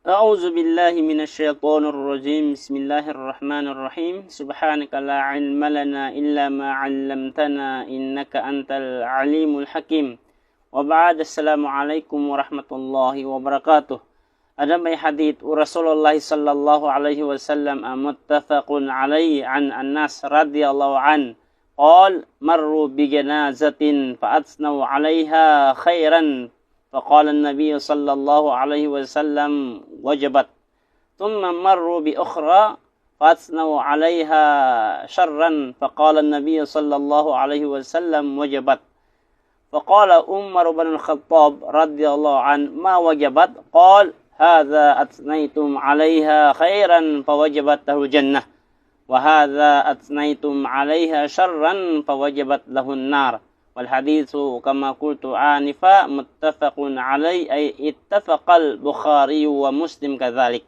أعوذ بالله من الشيطان الرجيم. بسم الله الرحمن الرحيم. سبحانك لا علم لنا إلا ما علمتنا إنك أنت العليم الحكيم. وبعد السلام عليكم ورحمة الله وبركاته. Ada may hadith Rasulullah sallallahu alaihi wasallam muttafaqun alaihi an Anas radhiyallahu an qal marru bi janazatin fa atsnau alaiha khairan فقال النبي صلى الله عليه وسلم وجبت ثم مروا بأخرى فأثنوا عليها شرا فقال النبي صلى الله عليه وسلم وجبت فقال عمر بن الخطاب رضي الله عنه ما وجبت قال هذا أثنيتم عليها خيرا فوجبت له الجنة وهذا أثنيتم عليها شرا فوجبت له النار. والحديث كما قلت آنفا متفق عليه أي اتفق البخاري ومسلم كذلك.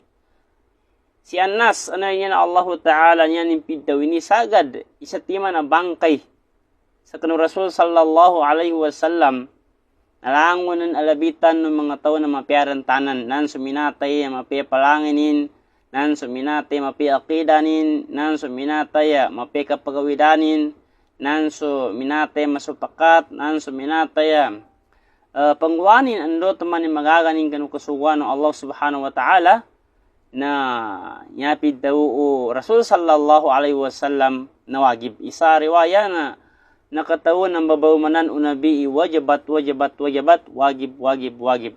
Si Anas ano yan Allah Ta'ala niya nimpidaw ini sagad isa tima na bangkay sa kanang Rasul sallallahu alaihi wasallam nalangonan alabitan ng mga tao na mapiaran tanan nan suminatay mapi palanginin nan suminatay mapi aqidanin nan suminatay mapi kapagawidanin nanso minatay masupakat nanso minatay pangwanin ando teman ni magaganing kanu kasuwan ng Allah Subhanahu wa Ta'ala na yapid daw Rasul sallallahu alaihi wasallam na wajib. Isa riwaya na nakatawon ng babawmanan unabi wajibat wajib.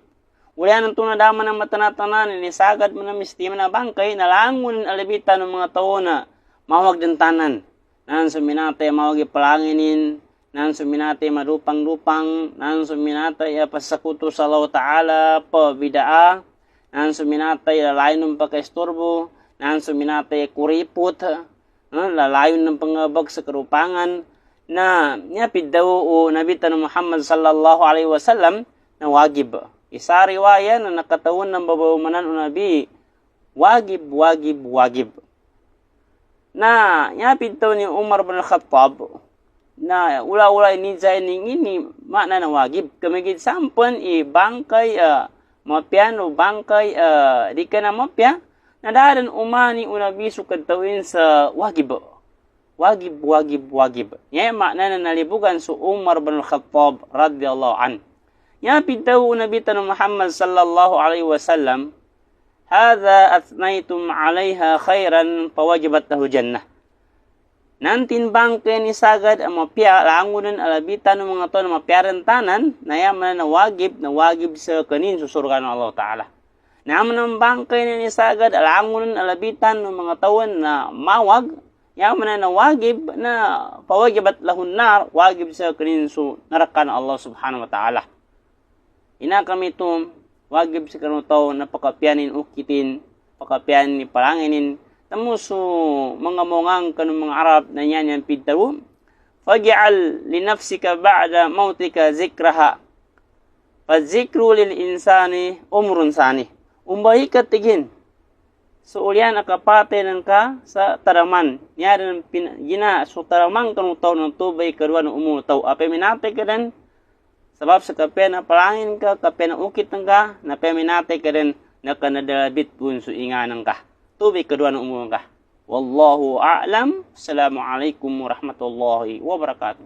Wala nang tunadaman ng matanatanan ni sagad man mistima na bangkay nalangon alabitan ng mga tao na mawag din tanan. Nan suminatay mawagi palanginin, nan suminatay marupang-rupang, nan suminatay pasakuto sa Allah Ta'ala, pabidaa, nan suminatay lalayon ng pagkaistorbo, nan suminatay kuripot, lalayon ng pangabag sa karupangan, na nyapid daw o nabitan ng Muhammad sallallahu alaihi wasallam na wagib. Isa riwaya na nakatawon ng babawmanan o nabi, wagib. Na yapid to ni Umar bin Khattab na ula-ula ni zaining ini makna na wagib kamigid sampan bangkay mapiano bangkay di ka na mapya nadaran umani unabi sukad tawin sa wagib ya makna na nalibugan su Umar bin Khattab radhiyallahu an yapid to unabi tan Muhammad sallallahu alaihi wasallam هذا أثنيتم عليها خيرا فوجبت له الجنة. Nantin bangke ni sagad ang mapya langunan alabitan ng mga to na mapyaran tanan na yaman na wagib sa kanin susurga ng Allah Ta'ala. Naman ang bangke ni sagad langunan alabitan ng mga tawon na mawag yaman na wagib na pawajibat lahun nar wagib sa kanin su narakan ng Allah Subhanahu wa Ta'ala. Ina kami ito wagib sa kanong tao na pakapianin ukitin, pakapianin palanginin, tamuso mga mongang kanong mga Arab na yan yung pitaru, faj'al li nafsika ba'da mautika zikraha, fadzikru lil insani umrun sani. Umbahi ka tigin, so ulian akapate ng ka sa taraman, yan gina, so taramang kanong tao ng tubay karuan ng umul tao, ape minate ka din, sebab sa kape na palangin ka, kape na ukit ng ka, na peminatay ka rin na kanadalabit pun su inganan ka. Tubig kedua ng umum ka. Wallahu a'lam. Assalamualaikum warahmatullahi wabarakatuh.